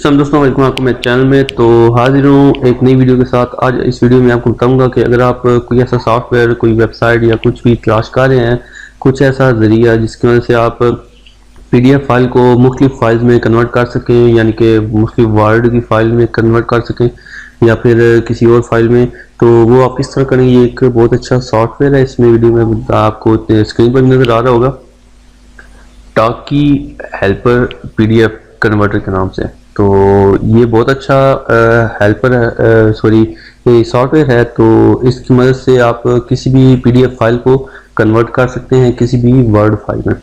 सब दोस्तों, वेलकम आपको मेरे चैनल में। तो हाजिर हूँ एक नई वीडियो के साथ। आज इस वीडियो में आपको बताऊंगा कि अगर आप कोई ऐसा सॉफ्टवेयर, कोई वेबसाइट या कुछ भी तलाश कर रहे हैं, कुछ ऐसा ज़रिया जिसकी वजह से आप पीडीएफ फाइल को मुख्तलिफ फाइल्स में कन्वर्ट कर सकें, यानी कि मुख्तलिफ वर्ड की फाइल में कन्वर्ट कर सकें या फिर किसी और फाइल में, तो वो आप किस तरह करेंगे। ये एक बहुत अच्छा सॉफ्टवेयर है। इसमें वीडियो में आपको स्क्रीन पर नज़र आ रहा होगा, टॉकी हेल्पर पीडीएफ कन्वर्टर के नाम से। तो ये बहुत अच्छा हेल्पर है, सॉरी ये सॉफ्टवेयर है। तो इसकी मदद से आप किसी भी पीडीएफ फाइल को कन्वर्ट कर सकते हैं किसी भी वर्ड फाइल में।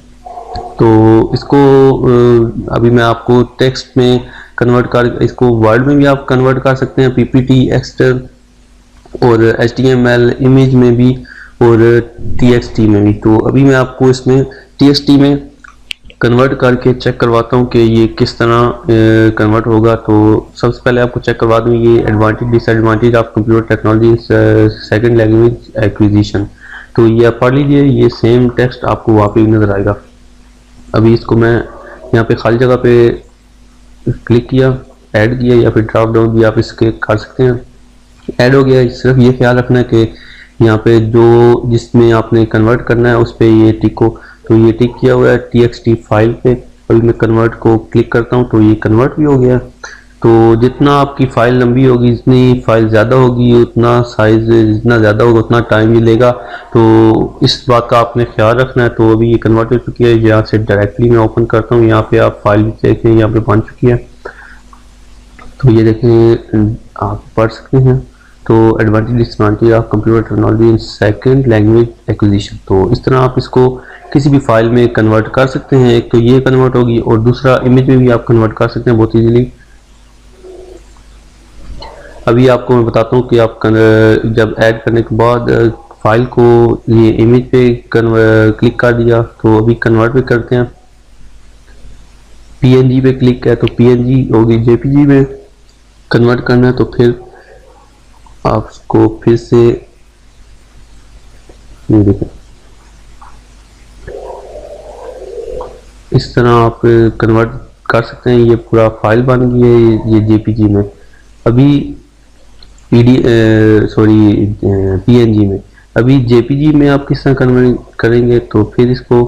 तो इसको अभी मैं आपको टेक्स्ट में कन्वर्ट कर, इसको वर्ड में भी आप कन्वर्ट कर सकते हैं, पीपीटी, एक्सेल और एचटीएमएल, इमेज में भी और टीएक्सटी में भी। तो अभी मैं आपको इसमें टीएक्सटी में कन्वर्ट करके चेक करवाता हूँ कि ये किस तरह कन्वर्ट होगा। तो सबसे पहले आपको चेक करवा दूँ ये advantage disadvantage of computer technology second language acquisition. तो ये आप पढ़ लीजिए, ये सेम टेक्स्ट आपको वहाँ पे नज़र आएगा। अभी इसको मैं यहाँ पे खाली जगह पे क्लिक किया, ऐड किया, या फिर ड्रॉप डाउन भी आप इसके कर सकते हैं। ऐड हो गया। सिर्फ ये ख्याल रखना है कि यहाँ पे जो जिसमें आपने कन्वर्ट करना है उस पर ये टिक हो। तो ये टिक किया हुआ है टीएक्सटी फाइल पे। अभी मैं कन्वर्ट को क्लिक करता हूँ तो ये कन्वर्ट भी हो गया। तो जितना आपकी फ़ाइल लंबी होगी, जितनी फ़ाइल ज़्यादा होगी, उतना साइज़ जितना ज़्यादा होगा उतना टाइम भी लेगा। तो इस बात का आपने ख्याल रखना है। तो अभी ये कन्वर्ट हो चुकी है। यहाँ से डायरेक्टली मैं ओपन करता हूँ। यहाँ पे आप फाइल देखें, यहाँ पे बन चुकी है। तो ये देखें, आप पढ़ सकते हैं। तो advantage disadvantage of computer technology in second language acquisition. तो इस तरह आप इसको किसी भी फाइल में कन्वर्ट कर सकते हैं। एक तो ये कन्वर्ट होगी और दूसरा इमेज में भी आप कन्वर्ट कर सकते हैं बहुत इजीली। अभी आपको मैं बताता हूँ कि आप जब ऐड करने के बाद फाइल को ये इमेज पे क्लिक कर दिया, तो अभी कन्वर्ट भी करते हैं। पीएनजी पे क्लिक है तो पीएनजी होगी, जेपीजी में कन्वर्ट करना है तो फिर आपको फिर से ये देखें, इस तरह आप कन्वर्ट कर सकते हैं। ये पूरा फाइल बन गई है ये जेपीजी में। अभी पीएनजी में। अभी जेपीजी में आप किस तरह कन्वर्ट करेंगे, तो फिर इसको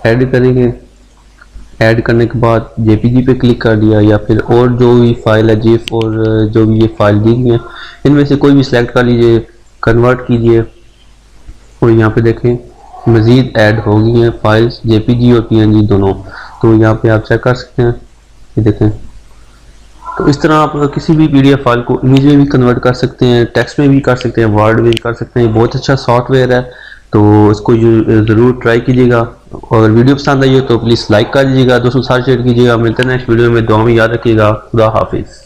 ऐड करेंगे। ऐड करने के बाद जेपीजी पे क्लिक कर दिया, या फिर और जो भी फाइल है जिफ और जो भी ये फाइल दी गई है इनमें से कोई भी सिलेक्ट कर लीजिए, कन्वर्ट कीजिए। और यहाँ पे देखें मज़ीद ऐड हो गई हैं फाइल्स, जेपीजी और पीएनजी दोनों। तो यहाँ पे आप चेक कर सकते हैं, ये देखें। तो इस तरह आप किसी भी पीडीएफ फाइल को इमेज में भी कन्वर्ट कर सकते हैं, टेक्स्ट में भी कर सकते हैं, वर्ड में भी कर सकते हैं। बहुत अच्छा सॉफ्टवेयर है, तो इसको ज़रूर ट्राई कीजिएगा। और वीडियो पसंद आई हो तो प्लीज़ लाइक कर दीजिएगा, दोस्तों साथ शेयर कीजिएगा। मिलते हैं नेक्स्ट वीडियो में। दुआ में याद रखिएगा। खुदा हाफिज़।